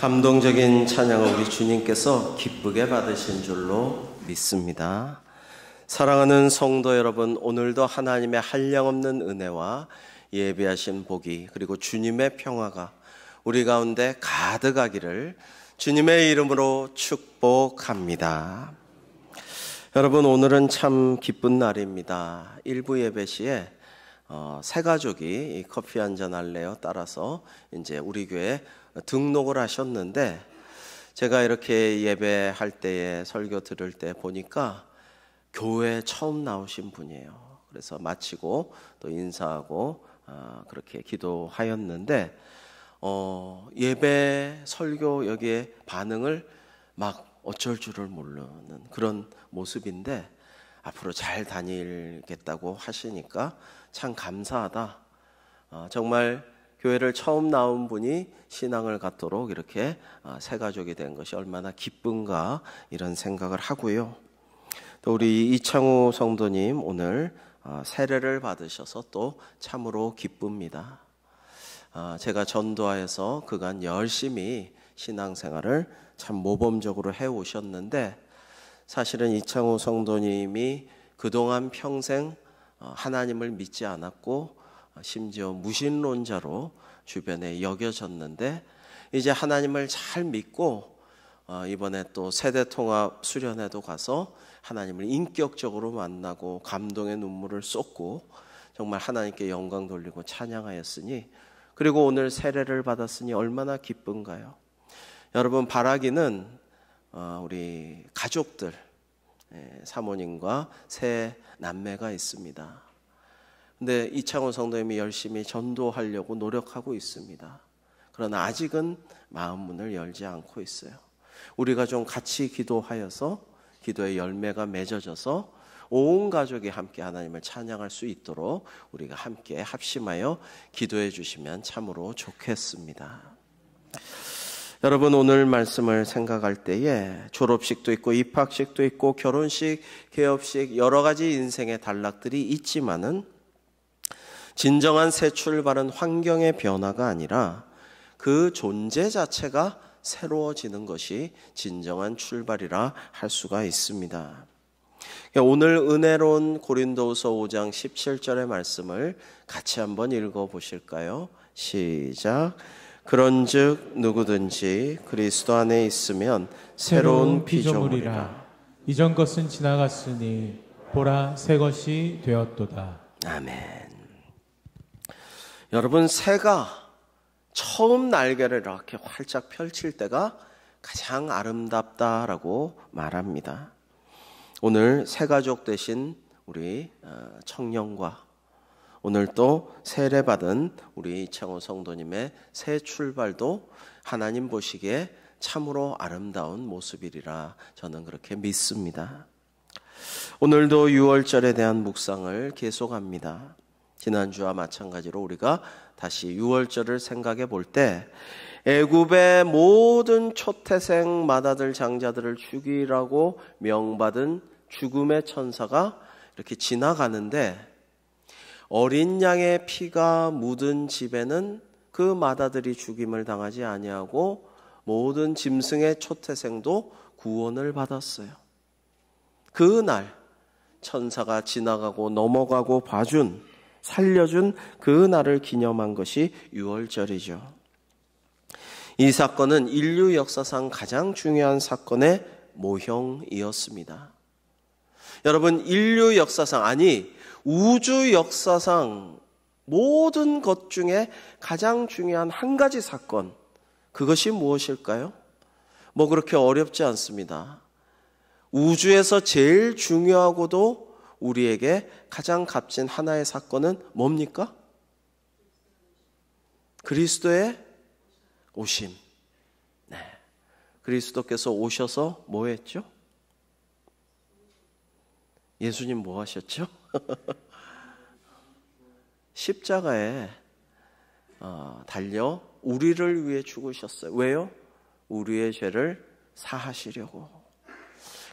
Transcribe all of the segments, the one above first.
감동적인 찬양을 우리 주님께서 기쁘게 받으신 줄로 믿습니다. 사랑하는 성도 여러분, 오늘도 하나님의 한량없는 은혜와 예비하신 복이 그리고 주님의 평화가 우리 가운데 가득하기를 주님의 이름으로 축복합니다. 여러분, 오늘은 참 기쁜 날입니다. 일부 예배 시에 새 가족이 커피 한잔 할래요? 따라서 이제 우리 교회에 등록을 하셨는데, 제가 이렇게 예배할 때에 설교 들을 때 보니까 교회에 처음 나오신 분이에요. 그래서 마치고 또 인사하고 그렇게 기도하였는데 예배 설교 여기에 반응을 막 어쩔 줄을 모르는 그런 모습인데, 앞으로 잘 다니겠다고 하시니까 참 감사하다. 정말 교회를 처음 나온 분이 신앙을 갖도록 이렇게 새 가족이 된 것이 얼마나 기쁜가, 이런 생각을 하고요. 또 우리 이창우 성도님 오늘 세례를 받으셔서 또 참으로 기쁩니다. 제가 전도하여서 그간 열심히 신앙생활을 참 모범적으로 해오셨는데, 사실은 이창우 성도님이 그동안 평생 하나님을 믿지 않았고 심지어 무신론자로 주변에 여겨졌는데, 이제 하나님을 잘 믿고 이번에 또 세대통합 수련회도 가서 하나님을 인격적으로 만나고 감동의 눈물을 쏟고 정말 하나님께 영광 돌리고 찬양하였으니, 그리고 오늘 세례를 받았으니 얼마나 기쁜가요? 여러분, 바라기는 우리 가족들, 사모님과 세 남매가 있습니다. 근데 이창호 성도님이 열심히 전도하려고 노력하고 있습니다. 그러나 아직은 마음 문을 열지 않고 있어요. 우리가 좀 같이 기도하여서 기도의 열매가 맺어져서 온 가족이 함께 하나님을 찬양할 수 있도록 우리가 함께 합심하여 기도해 주시면 참으로 좋겠습니다. 여러분, 오늘 말씀을 생각할 때에 졸업식도 있고 입학식도 있고 결혼식, 개업식, 여러 가지 인생의 단락들이 있지만은 진정한 새 출발은 환경의 변화가 아니라 그 존재 자체가 새로워지는 것이 진정한 출발이라 할 수가 있습니다. 오늘 은혜로운 고린도후서 5장 17절의 말씀을 같이 한번 읽어보실까요? 시작. 그런즉 누구든지 그리스도 안에 있으면 새로운 피조물이라. 이전 것은 지나갔으니 보라 새 것이 되었도다. 아멘. 여러분, 새가 처음 날개를 이렇게 활짝 펼칠 때가 가장 아름답다라고 말합니다. 오늘 새 가족 되신 우리 청년과 오늘 또 세례받은 우리 이창호 성도님의 새 출발도 하나님 보시기에 참으로 아름다운 모습이리라 저는 그렇게 믿습니다. 오늘도 6월절에 대한 묵상을 계속합니다. 지난주와 마찬가지로 우리가 다시 6월절을 생각해 볼 때 애굽의 모든 초태생 맏아들 장자들을 죽이라고 명받은 죽음의 천사가 이렇게 지나가는데, 어린 양의 피가 묻은 집에는 그 맏아들이 죽임을 당하지 아니하고 모든 짐승의 초태생도 구원을 받았어요. 그날 천사가 지나가고 넘어가고 봐준, 살려준 그 날을 기념한 것이 6월절이죠. 이 사건은 인류 역사상 가장 중요한 사건의 모형이었습니다. 여러분, 인류 역사상, 아니 우주 역사상 모든 것 중에 가장 중요한 한 가지 사건, 그것이 무엇일까요? 뭐 그렇게 어렵지 않습니다. 우주에서 제일 중요하고도 우리에게 가장 값진 하나의 사건은 뭡니까? 그리스도의 오심. 네. 그리스도께서 오셔서 뭐 했죠? 예수님 뭐 하셨죠? 십자가에 달려 우리를 위해 죽으셨어요. 왜요? 우리의 죄를 사하시려고.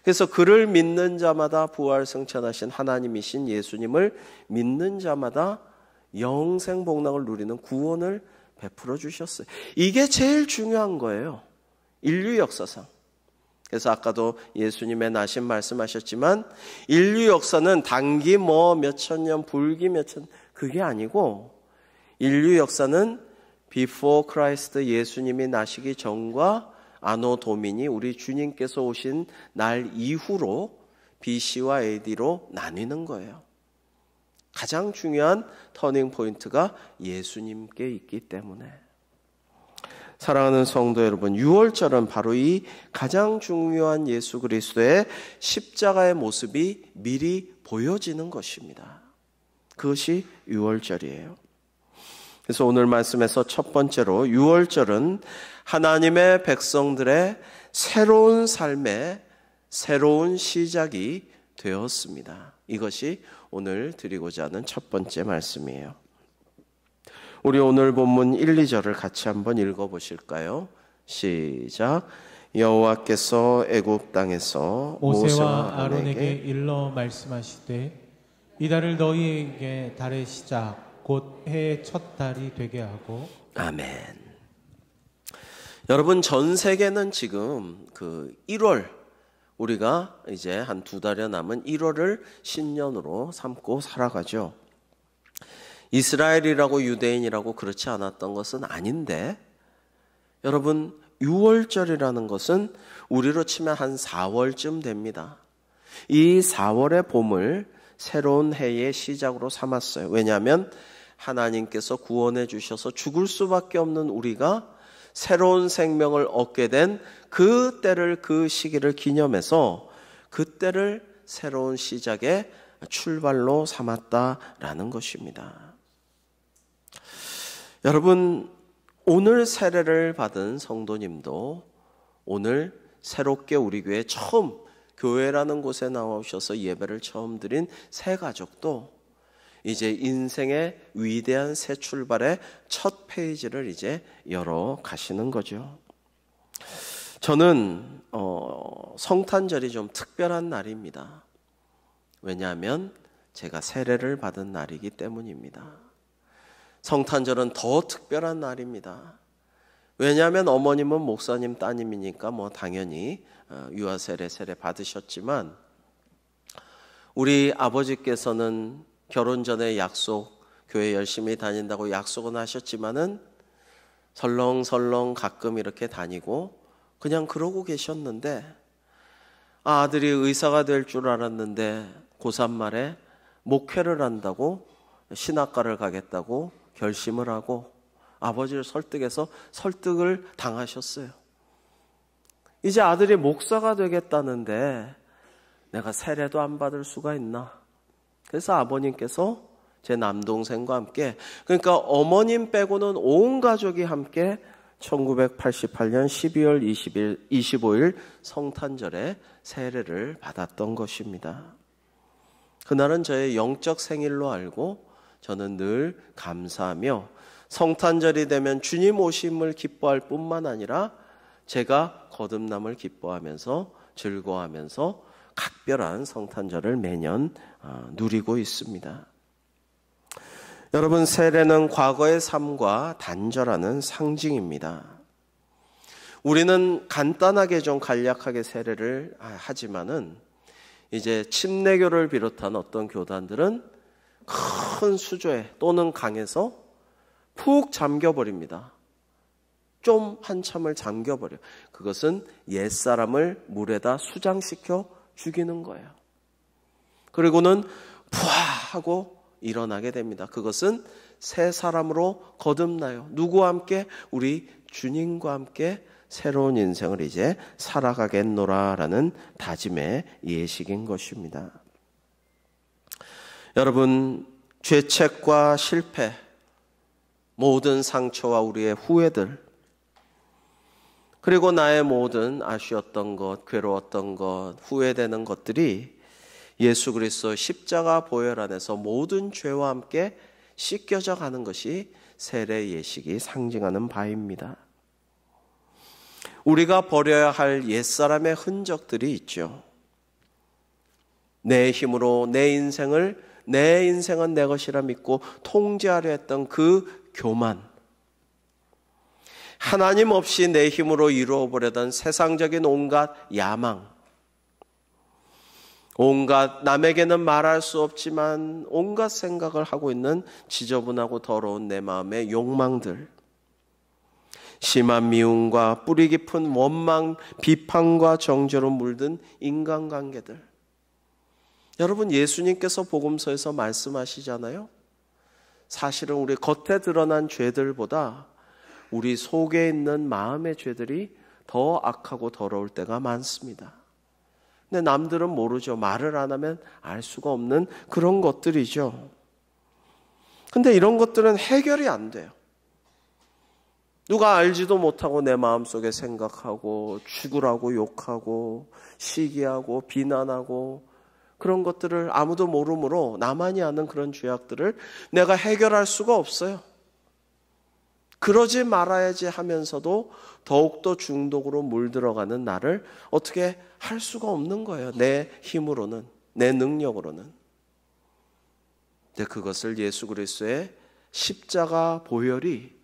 그래서 그를 믿는 자마다 부활 승천하신 하나님이신 예수님을 믿는 자마다 영생 복락을 누리는 구원을 베풀어 주셨어요. 이게 제일 중요한 거예요. 인류 역사상. 그래서 아까도 예수님의 나심 말씀하셨지만 인류 역사는 단기 몇천 년, 불기 몇천, 그게 아니고 인류 역사는 before Christ, 예수님이 나시기 전과 아노 도미니, 우리 주님께서 오신 날 이후로 BC와 AD로 나뉘는 거예요. 가장 중요한 터닝 포인트가 예수님께 있기 때문에. 사랑하는 성도 여러분, 유월절은 바로 이 가장 중요한 예수 그리스도의 십자가의 모습이 미리 보여지는 것입니다. 그것이 유월절이에요. 그래서 오늘 말씀에서 첫 번째로 유월절은 하나님의 백성들의 새로운 삶의 새로운 시작이 되었습니다. 이것이 오늘 드리고자 하는 첫 번째 말씀이에요. 우리 오늘 본문 1, 2절을 같이 한번 읽어보실까요? 시작. 여호와께서 애굽 땅에서 모세와 아론에게 일러 말씀하시되 이달을 너희에게 달의 시작 곧 해의 첫 달이 되게 하고. 아멘. 여러분, 전 세계는 지금 1월, 우리가 이제 한 2달여 남은 1월을 신년으로 삼고 살아가죠. 이스라엘이라고 유대인이라고 그렇지 않았던 것은 아닌데, 여러분 6월절이라는 것은 우리로 치면 한 4월쯤 됩니다. 이 4월의 봄을 새로운 해의 시작으로 삼았어요. 왜냐하면 하나님께서 구원해 주셔서 죽을 수밖에 없는 우리가 새로운 생명을 얻게 된 그 때를, 그 시기를 기념해서 그 때를 새로운 시작의 출발로 삼았다라는 것입니다. 여러분, 오늘 세례를 받은 성도님도 오늘 새롭게 우리 교회에 처음, 교회라는 곳에 나오셔서 예배를 처음 드린 새 가족도 이제 인생의 위대한 새 출발의 첫 페이지를 이제 열어 가시는 거죠. 저는 성탄절이 좀 특별한 날입니다. 왜냐하면 제가 세례를 받은 날이기 때문입니다. 성탄절은 더 특별한 날입니다. 왜냐하면 어머님은 목사님 따님이니까 당연히 유아세례 세례 받으셨지만 우리 아버지께서는 결혼 전에 약속, 교회 열심히 다닌다고 약속은 하셨지만은 설렁설렁 가끔 이렇게 다니고 그냥 그러고 계셨는데, 아들이 의사가 될 줄 알았는데 고3 말에 목회를 한다고 신학과를 가겠다고 결심을 하고 아버지를 설득해서 설득을 당하셨어요. 이제 아들이 목사가 되겠다는데 내가 세례도 안 받을 수가 있나? 그래서 아버님께서 제 남동생과 함께, 그러니까 어머님 빼고는 온 가족이 함께 1988년 12월 25일 성탄절에 세례를 받았던 것입니다. 그날은 저의 영적 생일로 알고 저는 늘 감사하며 성탄절이 되면 주님 오심을 기뻐할 뿐만 아니라 제가 거듭남을 기뻐하면서 즐거워하면서 각별한 성탄절을 매년 누리고 있습니다. 여러분, 세례는 과거의 삶과 단절하는 상징입니다. 우리는 간단하게 좀 간략하게 세례를 하지만은 이제 침례교를 비롯한 어떤 교단들은 큰 수조에 또는 강에서 푹 잠겨버립니다. 좀 한참을 잠겨버려요. 그것은 옛사람을 물에다 수장시켜 죽이는 거예요. 그리고는 푸아 하고 일어나게 됩니다. 그것은 새 사람으로 거듭나요. 누구와 함께? 우리 주님과 함께 새로운 인생을 이제 살아가겠노라라는 다짐의 예식인 것입니다. 여러분, 죄책과 실패, 모든 상처와 우리의 후회들, 그리고 나의 모든 아쉬웠던 것, 괴로웠던 것, 후회되는 것들이 예수 그리스도 십자가 보혈 안에서 모든 죄와 함께 씻겨져 가는 것이 세례 예식이 상징하는 바입니다. 우리가 버려야 할 옛사람의 흔적들이 있죠. 내 힘으로 내 인생은 내 것이라 믿고 통제하려 했던 그 교만, 하나님 없이 내 힘으로 이루어보려던 세상적인 온갖 야망, 온갖 남에게는 말할 수 없지만 온갖 생각을 하고 있는 지저분하고 더러운 내 마음의 욕망들, 심한 미움과 뿌리 깊은 원망, 비판과 정죄로 물든 인간관계들. 여러분, 예수님께서 복음서에서 말씀하시잖아요. 사실은 우리 겉에 드러난 죄들보다 우리 속에 있는 마음의 죄들이 더 악하고 더러울 때가 많습니다. 근데 남들은 모르죠. 말을 안 하면 알 수가 없는 그런 것들이죠. 근데 이런 것들은 해결이 안 돼요. 누가 알지도 못하고 내 마음속에 생각하고 죽으라고 욕하고 시기하고 비난하고 그런 것들을 아무도 모르므로 나만이 아는 그런 죄악들을 내가 해결할 수가 없어요. 그러지 말아야지 하면서도 더욱더 중독으로 물들어가는 나를 어떻게 할 수가 없는 거예요. 내 힘으로는, 내 능력으로는. 근데 그것을 예수 그리스도의 십자가 보혈이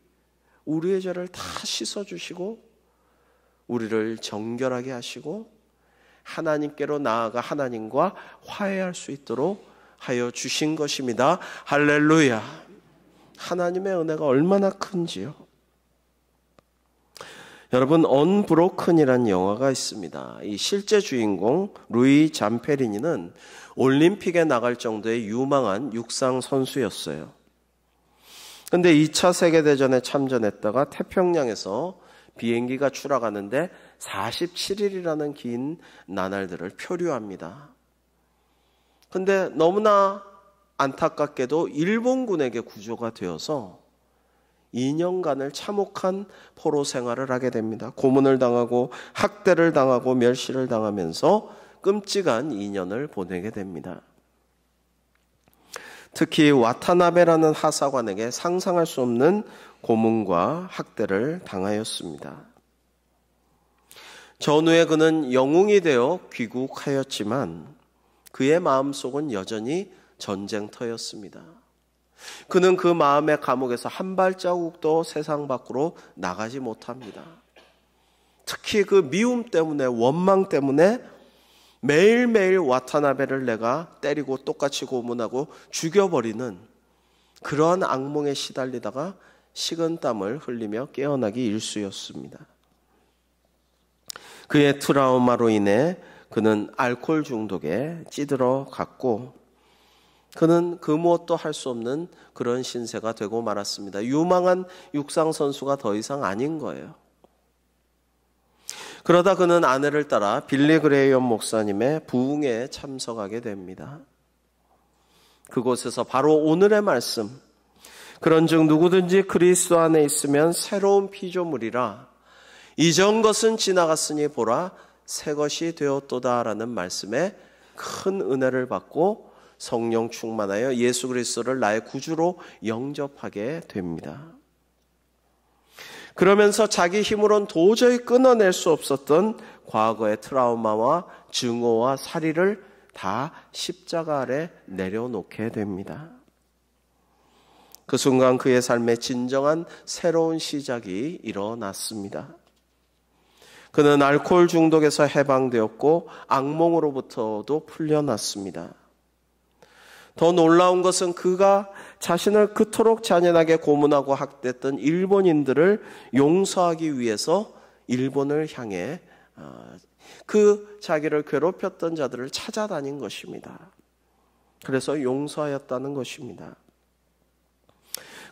우리의 죄를 다 씻어주시고 우리를 정결하게 하시고 하나님께로 나아가 하나님과 화해할 수 있도록 하여 주신 것입니다. 할렐루야. 하나님의 은혜가 얼마나 큰지요. 여러분, 언브로큰이라는 영화가 있습니다. 이 실제 주인공 루이 잠페리니는 올림픽에 나갈 정도의 유망한 육상 선수였어요. 그런데 2차 세계대전에 참전했다가 태평양에서 비행기가 추락하는데 47일이라는 긴 나날들을 표류합니다. 그런데 너무나 안타깝게도 일본군에게 구조가 되어서 2년간을 참혹한 포로 생활을 하게 됩니다. 고문을 당하고 학대를 당하고 멸시를 당하면서 끔찍한 2년을 보내게 됩니다. 특히 와타나베라는 하사관에게 상상할 수 없는 고문과 학대를 당하였습니다. 전후에 그는 영웅이 되어 귀국하였지만 그의 마음속은 여전히 전쟁터였습니다. 그는 그 마음의 감옥에서 한 발자국도 세상 밖으로 나가지 못합니다. 특히 그 미움 때문에, 원망 때문에 매일매일 와타나베를 내가 때리고 똑같이 고문하고 죽여버리는 그러한 악몽에 시달리다가 식은땀을 흘리며 깨어나기 일쑤였습니다. 그의 트라우마로 인해 그는 알코올 중독에 찌들어 갔고 그는 그 무엇도 할 수 없는 그런 신세가 되고 말았습니다. 유망한 육상 선수가 더 이상 아닌 거예요. 그러다 그는 아내를 따라 빌리 그레이엄 목사님의 부흥회에 참석하게 됩니다. 그곳에서 바로 오늘의 말씀, 그런즉 누구든지 그리스도 안에 있으면 새로운 피조물이라 이전 것은 지나갔으니 보라 새 것이 되었도다라는 말씀에 큰 은혜를 받고 성령 충만하여 예수 그리스도를 나의 구주로 영접하게 됩니다. 그러면서 자기 힘으로는 도저히 끊어낼 수 없었던 과거의 트라우마와 증오와 살이를 다 십자가 아래 내려놓게 됩니다. 그 순간 그의 삶에 진정한 새로운 시작이 일어났습니다. 그는 알코올 중독에서 해방되었고 악몽으로부터도 풀려났습니다. 더 놀라운 것은 그가 자신을 그토록 잔인하게 고문하고 학대했던 일본인들을 용서하기 위해서 일본을 향해 그 자기를 괴롭혔던 자들을 찾아다닌 것입니다. 그래서 용서하였다는 것입니다.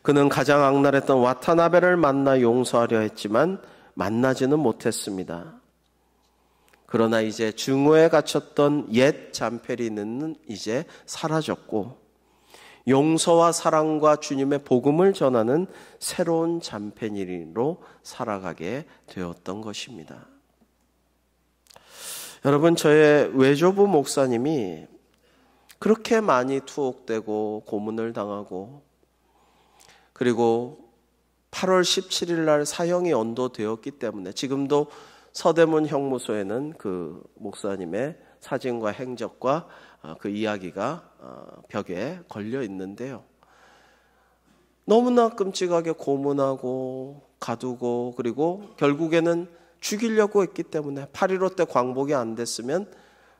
그는 가장 악랄했던 와타나베를 만나 용서하려 했지만 만나지는 못했습니다. 그러나 이제 증오에 갇혔던 옛 잠페리는 이제 사라졌고 용서와 사랑과 주님의 복음을 전하는 새로운 잠페리로 살아가게 되었던 것입니다. 여러분, 저의 외조부 목사님이 그렇게 많이 투옥되고 고문을 당하고 그리고 8월 17일 날 사형이 언도되었기 때문에 지금도 서대문 형무소에는 그 목사님의 사진과 행적과 그 이야기가 벽에 걸려 있는데요. 너무나 끔찍하게 고문하고 가두고 그리고 결국에는 죽이려고 했기 때문에 8.15 때 광복이 안 됐으면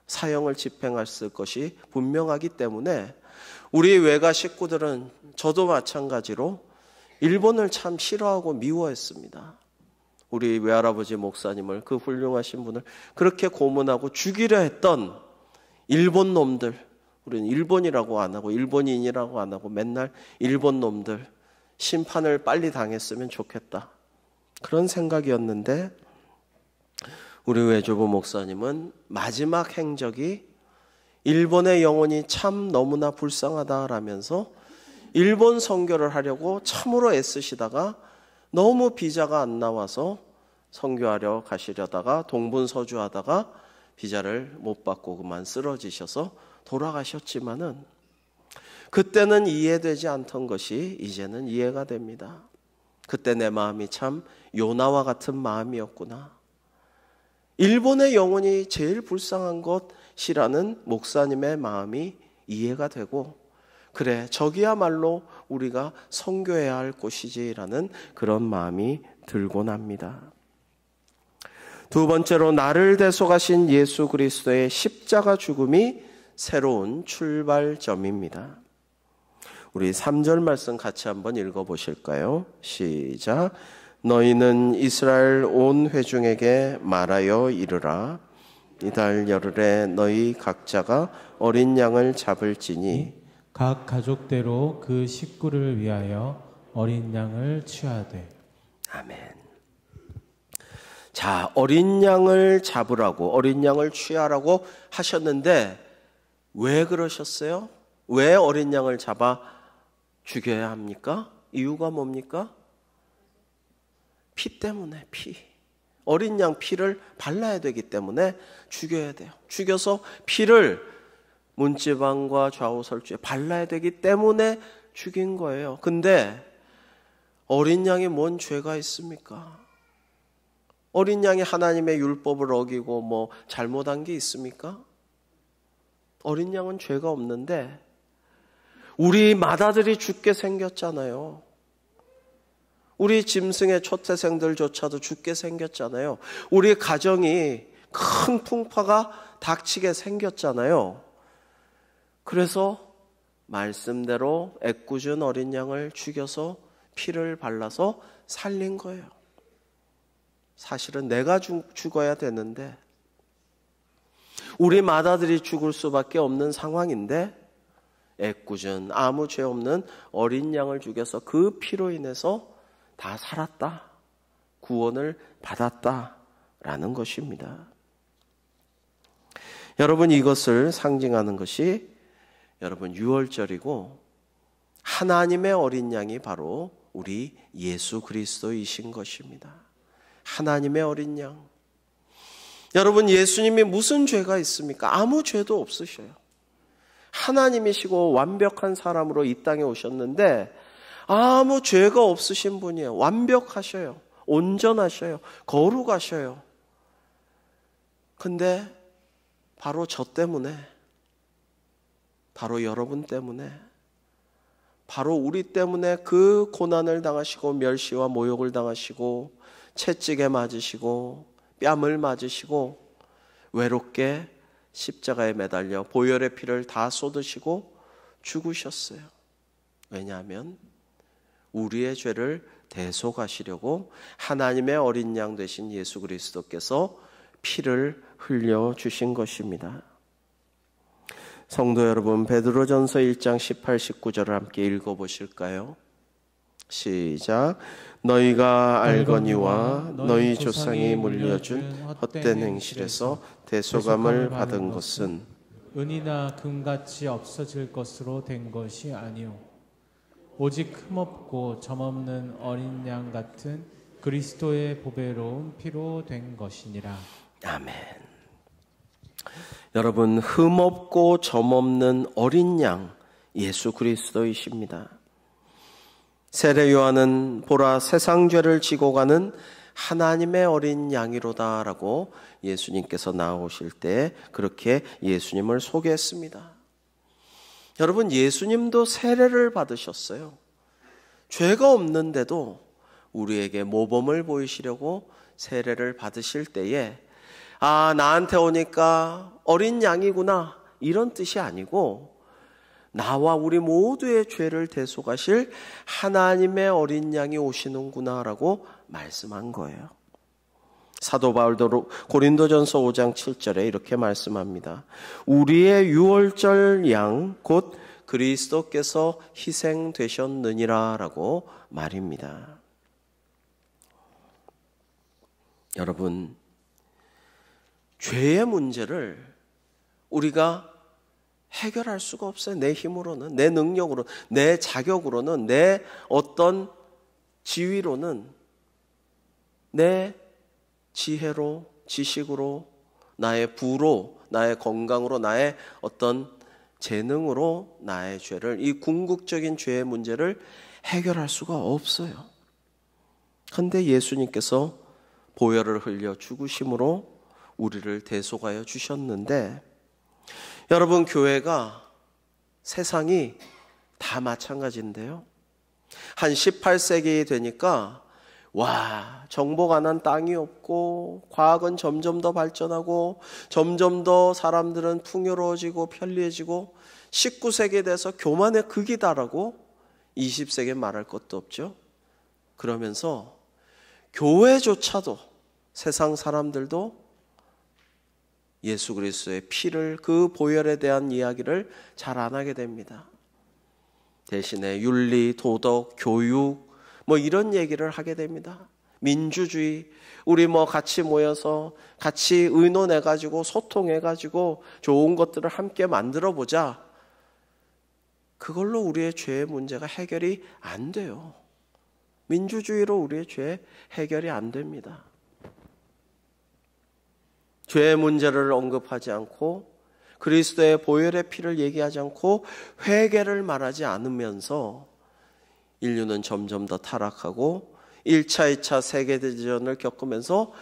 사형을 집행했을 것이 분명하기 때문에 우리 외가 식구들은 저도 마찬가지로 일본을 참 싫어하고 미워했습니다. 우리 외할아버지 목사님을, 그 훌륭하신 분을 그렇게 고문하고 죽이려 했던 일본 놈들, 우리는 일본이라고 안 하고 일본인이라고 안 하고 맨날 일본 놈들, 심판을 빨리 당했으면 좋겠다, 그런 생각이었는데 우리 외조부 목사님은 마지막 행적이 일본의 영혼이 참 너무나 불쌍하다라면서 일본 선교를 하려고 참으로 애쓰시다가 너무 비자가 안 나와서 선교하려 가시려다가 동분서주하다가 비자를 못 받고 그만 쓰러지셔서 돌아가셨지만은 그때는 이해되지 않던 것이 이제는 이해가 됩니다. 그때 내 마음이 참 요나와 같은 마음이었구나. 일본의 영혼이 제일 불쌍한 것이라는 목사님의 마음이 이해가 되고, 그래 저기야말로 우리가 선교해야 할 곳이지라는 그런 마음이 들곤 합니다. 두 번째로 나를 대속하신 예수 그리스도의 십자가 죽음이 새로운 출발점입니다. 우리 3절 말씀 같이 한번 읽어보실까요? 시작. 너희는 이스라엘 온 회중에게 말하여 이르라. 이달 열흘에 너희 각자가 어린 양을 잡을지니 각 가족대로 그 식구를 위하여 어린 양을 취하되. 아멘. 자, 어린 양을 잡으라고, 어린 양을 취하라고 하셨는데 왜 그러셨어요? 왜 어린 양을 잡아 죽여야 합니까? 이유가 뭡니까? 피 때문에, 피. 어린 양 피를 발라야 되기 때문에 죽여야 돼요. 죽여서 피를 문지방과 좌우설주에 발라야 되기 때문에 죽인 거예요. 근데 어린 양이 뭔 죄가 있습니까? 어린 양이 하나님의 율법을 어기고 뭐 잘못한 게 있습니까? 어린 양은 죄가 없는데 우리 맏아들이 죽게 생겼잖아요. 우리 짐승의 초태생들조차도 죽게 생겼잖아요. 우리 가정이 큰 풍파가 닥치게 생겼잖아요. 그래서 말씀대로 애꿎은 어린 양을 죽여서 피를 발라서 살린 거예요. 사실은 내가 죽어야 되는데 우리 맏아들이 죽을 수밖에 없는 상황인데 애꿎은 아무 죄 없는 어린 양을 죽여서 그 피로 인해서 다 살았다, 구원을 받았다라는 것입니다. 여러분, 이것을 상징하는 것이 여러분 유월절이고 하나님의 어린 양이 바로 우리 예수 그리스도이신 것입니다. 하나님의 어린 양. 여러분, 예수님이 무슨 죄가 있습니까? 아무 죄도 없으셔요. 하나님이시고 완벽한 사람으로 이 땅에 오셨는데 아무 죄가 없으신 분이에요. 완벽하셔요. 온전하셔요. 거룩하셔요. 근데 바로 저 때문에, 바로 여러분 때문에, 바로 우리 때문에 그 고난을 당하시고 멸시와 모욕을 당하시고 채찍에 맞으시고 뺨을 맞으시고 외롭게 십자가에 매달려 보혈의 피를 다 쏟으시고 죽으셨어요. 왜냐하면 우리의 죄를 대속하시려고 하나님의 어린 양 되신 예수 그리스도께서 피를 흘려주신 것입니다. 성도 여러분, 베드로전서 1장 18, 19절을 함께 읽어보실까요? 시작. 너희가 알거니와 너희 조상이 물려준 헛된 행실에서 대속함을 받은 것은 은이나 금같이 없어질 것으로 된 것이 아니요 오직 흠없고 점없는 어린 양 같은 그리스도의 보배로운 피로 된 것이니라. 아멘. 여러분, 흠없고 점없는 어린 양 예수 그리스도이십니다. 세례 요한은 보라 세상 죄를 지고 가는 하나님의 어린 양이로다라고 예수님께서 나오실 때 그렇게 예수님을 소개했습니다. 여러분, 예수님도 세례를 받으셨어요. 죄가 없는데도 우리에게 모범을 보이시려고 세례를 받으실 때에 나한테 오니까 어린 양이구나 이런 뜻이 아니고 나와 우리 모두의 죄를 대속하실 하나님의 어린 양이 오시는구나 라고 말씀한 거예요. 사도 바울도 고린도전서 5장 7절에 이렇게 말씀합니다. 우리의 유월절 양 곧 그리스도께서 희생되셨느니라 라고 말입니다. 여러분, 죄의 문제를 우리가 해결할 수가 없어요. 내 힘으로는, 내 능력으로, 내 자격으로는, 내 어떤 지위로는, 내 지혜로, 지식으로, 나의 부로, 나의 건강으로, 나의 어떤 재능으로 나의 죄를, 이 궁극적인 죄의 문제를 해결할 수가 없어요. 그런데 예수님께서 보혈을 흘려 죽으심으로 우리를 대속하여 주셨는데, 여러분, 교회가 세상이 다 마찬가지인데요. 한 18세기 되니까 정복 안 한 땅이 없고 과학은 점점 더 발전하고 점점 더 사람들은 풍요로워지고 편리해지고 19세기에 대해서 교만의 극이다라고 20세기에 말할 것도 없죠. 그러면서 교회조차도 세상 사람들도 예수 그리스도의 피를, 그 보혈에 대한 이야기를 잘 안 하게 됩니다. 대신에 윤리, 도덕, 교육 이런 얘기를 하게 됩니다. 민주주의, 우리 같이 모여서 같이 의논해가지고 소통해가지고 좋은 것들을 함께 만들어보자. 그걸로 우리의 죄의 문제가 해결이 안 돼요. 민주주의로 우리의 죄 해결이 안 됩니다. 죄의 문제를 언급하지 않고 그리스도의 보혈의 피를 얘기하지 않고 회개를 말하지 않으면서 인류는 점점 더 타락하고 1차, 2차 세계대전을 겪으면서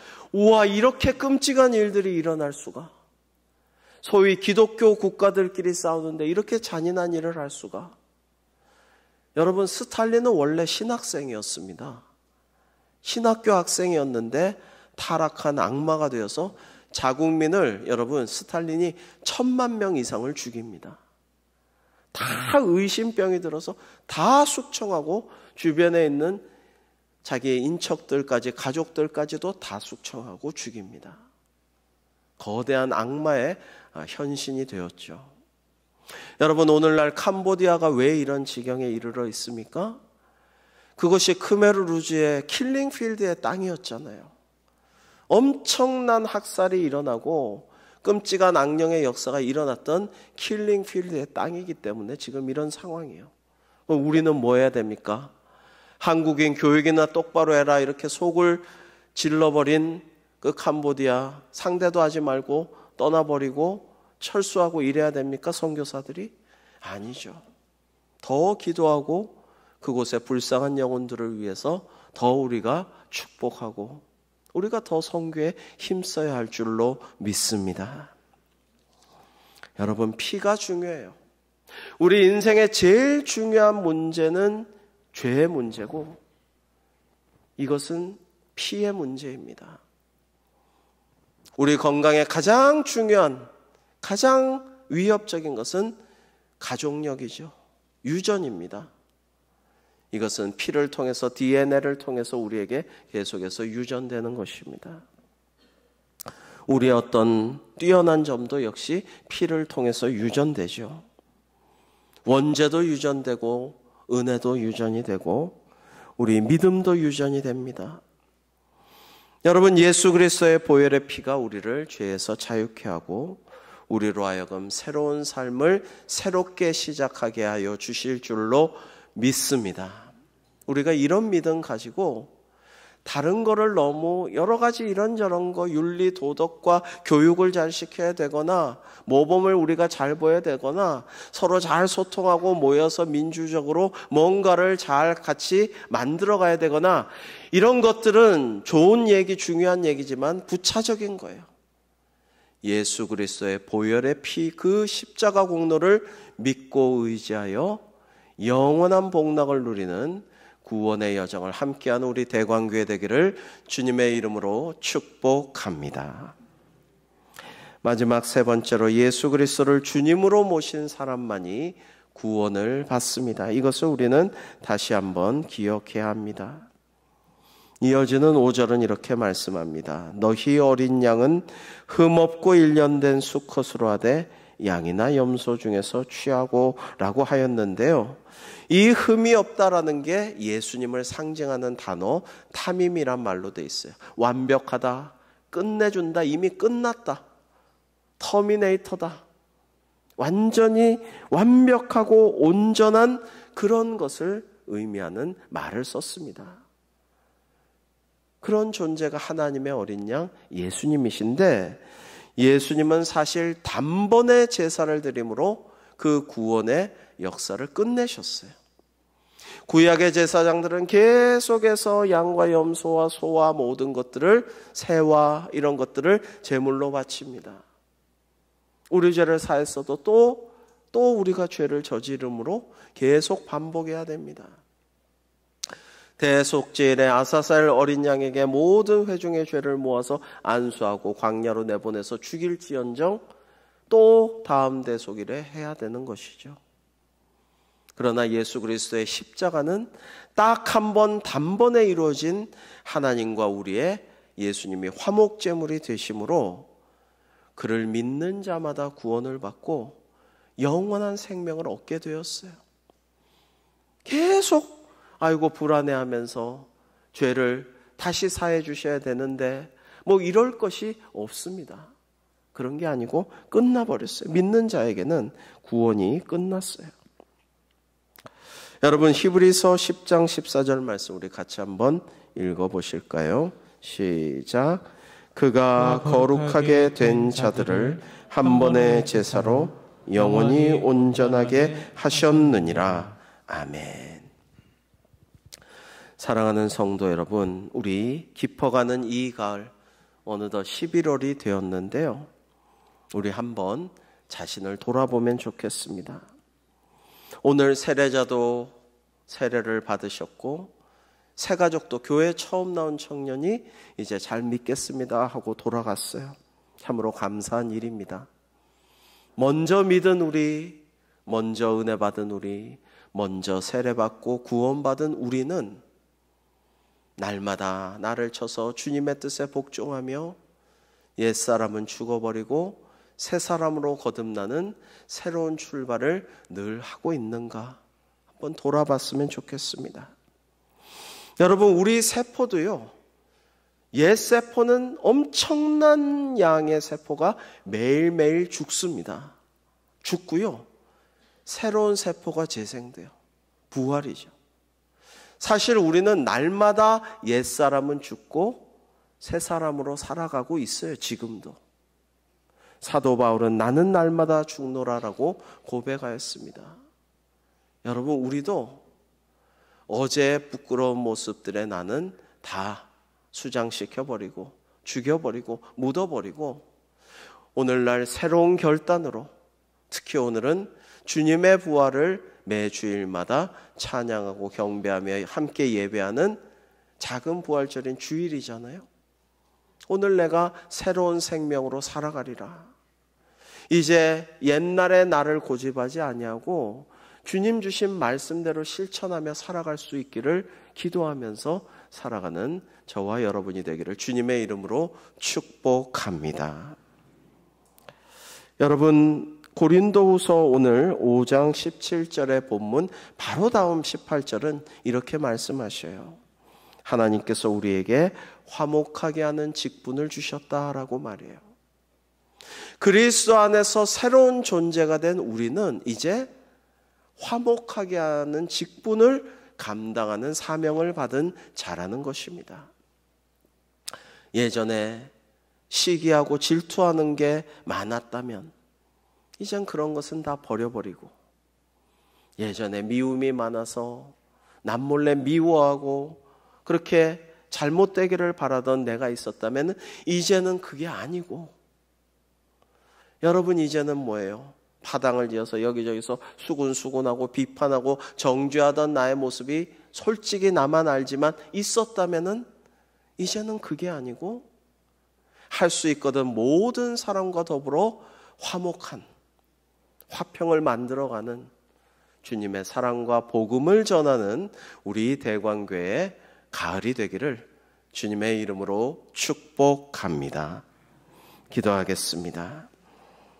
이렇게 끔찍한 일들이 일어날 수가, 소위 기독교 국가들끼리 싸우는데 이렇게 잔인한 일을 할 수가. 여러분, 스탈린은 원래 신학생이었습니다. 신학교 학생이었는데 타락한 악마가 되어서 자국민을, 여러분, 스탈린이 1000만 명 이상을 죽입니다. 다 의심병이 들어서 다 숙청하고 주변에 있는 자기의 인척들까지, 가족들까지도 다 숙청하고 죽입니다. 거대한 악마의 현신이 되었죠. 여러분, 오늘날 캄보디아가 왜 이런 지경에 이르러 있습니까? 그것이 크메르루즈의 킬링필드의 땅이었잖아요. 엄청난 학살이 일어나고 끔찍한 악령의 역사가 일어났던 킬링필드의 땅이기 때문에 지금 이런 상황이에요. 우리는 뭐 해야 됩니까? 한국인 교육이나 똑바로 해라 이렇게 속을 질러버린 그 캄보디아, 상대도 하지 말고 떠나버리고 철수하고 이래야 됩니까? 선교사들이? 아니죠. 더 기도하고 그곳의 불쌍한 영혼들을 위해서 더 우리가 축복하고 우리가 더 선교에 힘써야 할 줄로 믿습니다. 여러분, 피가 중요해요. 우리 인생의 제일 중요한 문제는 죄의 문제고 이것은 피의 문제입니다. 우리 건강에 가장 중요한, 가장 위협적인 것은 가족력이죠. 유전입니다. 이것은 피를 통해서, DNA를 통해서 우리에게 계속해서 유전되는 것입니다. 우리의 어떤 뛰어난 점도 역시 피를 통해서 유전되죠. 원죄도 유전되고 은혜도 유전이 되고 우리 믿음도 유전이 됩니다. 여러분, 예수 그리스도의 보혈의 피가 우리를 죄에서 자유케 하고 우리로 하여금 새로운 삶을 새롭게 시작하게 하여 주실 줄로 믿습니다. 우리가 이런 믿음 가지고 다른 거를 너무 여러 가지 이런저런 거, 윤리, 도덕과 교육을 잘 시켜야 되거나 모범을 우리가 잘 보여야 되거나 서로 잘 소통하고 모여서 민주적으로 뭔가를 잘 같이 만들어 가야 되거나 이런 것들은 좋은 얘기, 중요한 얘기지만 부차적인 거예요. 예수 그리스도의 보혈의 피, 그 십자가 공로를 믿고 의지하여 영원한 복락을 누리는 구원의 여정을 함께하는 우리 대광교회 되기를 주님의 이름으로 축복합니다. 마지막 세 번째로 예수 그리스도를 주님으로 모신 사람만이 구원을 받습니다. 이것을 우리는 다시 한번 기억해야 합니다. 이어지는 5절은 이렇게 말씀합니다. 너희 어린 양은 흠없고 일련된 수컷으로 하되 양이나 염소 중에서 취하고 라고 하였는데요. 이 흠이 없다라는 게 예수님을 상징하는 단어 탐임이란 말로 돼 있어요. 완벽하다, 끝내준다, 이미 끝났다, 터미네이터다, 완전히 완벽하고 온전한 그런 것을 의미하는 말을 썼습니다. 그런 존재가 하나님의 어린 양 예수님이신데, 예수님은 사실 단번에 제사를 드림으로 그 구원의 역사를 끝내셨어요. 구약의 제사장들은 계속해서 양과 염소와 소와 모든 것들을, 새와 이런 것들을 제물로 바칩니다. 우리 죄를 사했어도 또 우리가 죄를 저지름으로 계속 반복해야 됩니다. 대속죄일에 아사살 어린 양에게 모든 회중의 죄를 모아서 안수하고 광야로 내보내서 죽일지언정 또 다음 대속일에 해야 되는 것이죠. 그러나 예수 그리스도의 십자가는 딱 한 번 단번에 이루어진 하나님과 우리의 예수님이 화목제물이 되심으로 그를 믿는 자마다 구원을 받고 영원한 생명을 얻게 되었어요. 계속 아이고 불안해하면서 죄를 다시 사해 주셔야 되는데 뭐 이럴 것이 없습니다. 그런 게 아니고 끝나버렸어요. 믿는 자에게는 구원이 끝났어요. 여러분 히브리서 10장 14절 말씀 우리 같이 한번 읽어보실까요? 시작. 그가 거룩하게 된 자들을 한 번의 제사로 영원히 온전하게 하셨느니라. 아멘. 사랑하는 성도 여러분, 우리 깊어가는 이 가을 어느덧 11월이 되었는데요. 우리 한번 자신을 돌아보면 좋겠습니다. 오늘 세례자도 세례를 받으셨고 새가족도 교회 처음 나온 청년이 이제 잘 믿겠습니다 하고 돌아갔어요. 참으로 감사한 일입니다. 먼저 믿은 우리, 먼저 은혜 받은 우리, 먼저 세례받고 구원받은 우리는 날마다 나를 쳐서 주님의 뜻에 복종하며 옛사람은 죽어버리고 새 사람으로 거듭나는 새로운 출발을 늘 하고 있는가 한번 돌아봤으면 좋겠습니다. 여러분, 우리 세포도요, 옛 세포는 엄청난 양의 세포가 매일매일 죽습니다. 죽고요, 새로운 세포가 재생돼요. 부활이죠. 사실 우리는 날마다 옛사람은 죽고 새 사람으로 살아가고 있어요. 지금도. 사도 바울은 나는 날마다 죽노라라고 고백하였습니다. 여러분, 우리도 어제 부끄러운 모습들의 나는 다 수장시켜버리고 죽여버리고 묻어버리고 오늘날 새로운 결단으로, 특히 오늘은 주님의 부활을 매주일마다 찬양하고 경배하며 함께 예배하는 작은 부활절인 주일이잖아요. 오늘 내가 새로운 생명으로 살아가리라. 이제 옛날의 나를 고집하지 아니하고 주님 주신 말씀대로 실천하며 살아갈 수 있기를 기도하면서 살아가는 저와 여러분이 되기를 주님의 이름으로 축복합니다. 여러분, 고린도후서 오늘 5장 17절의 본문 바로 다음 18절은 이렇게 말씀하셔요. 하나님께서 우리에게 화목하게 하는 직분을 주셨다라고 말해요. 그리스도 안에서 새로운 존재가 된 우리는 이제 화목하게 하는 직분을 감당하는 사명을 받은 자라는 것입니다. 예전에 시기하고 질투하는 게 많았다면 이젠 그런 것은 다 버려버리고, 예전에 미움이 많아서 남몰래 미워하고 그렇게 잘못되기를 바라던 내가 있었다면 이제는 그게 아니고, 여러분 이제는 뭐예요? 파당을 지어서 여기저기서 수군수군하고 비판하고 정죄하던 나의 모습이 솔직히 나만 알지만 있었다면은 이제는 그게 아니고 할 수 있거든 모든 사람과 더불어 화목한 화평을 만들어가는 주님의 사랑과 복음을 전하는 우리 대광교회의 가을이 되기를 주님의 이름으로 축복합니다. 기도하겠습니다.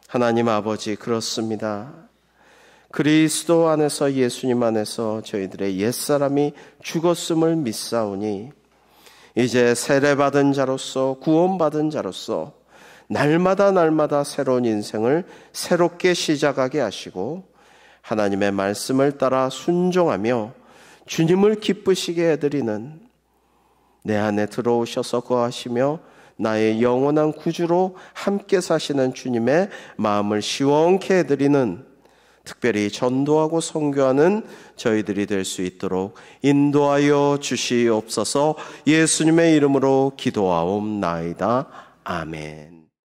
하나님 아버지, 그렇습니다. 그리스도 안에서, 예수님 안에서 저희들의 옛사람이 죽었음을 믿사오니 이제 세례받은 자로서, 구원받은 자로서 날마다 새로운 인생을 새롭게 시작하게 하시고 하나님의 말씀을 따라 순종하며 주님을 기쁘시게 해드리는, 내 안에 들어오셔서 거하시며 나의 영원한 구주로 함께 사시는 주님의 마음을 시원케 해드리는, 특별히 전도하고 선교하는 저희들이 될 수 있도록 인도하여 주시옵소서. 예수님의 이름으로 기도하옵나이다. 아멘.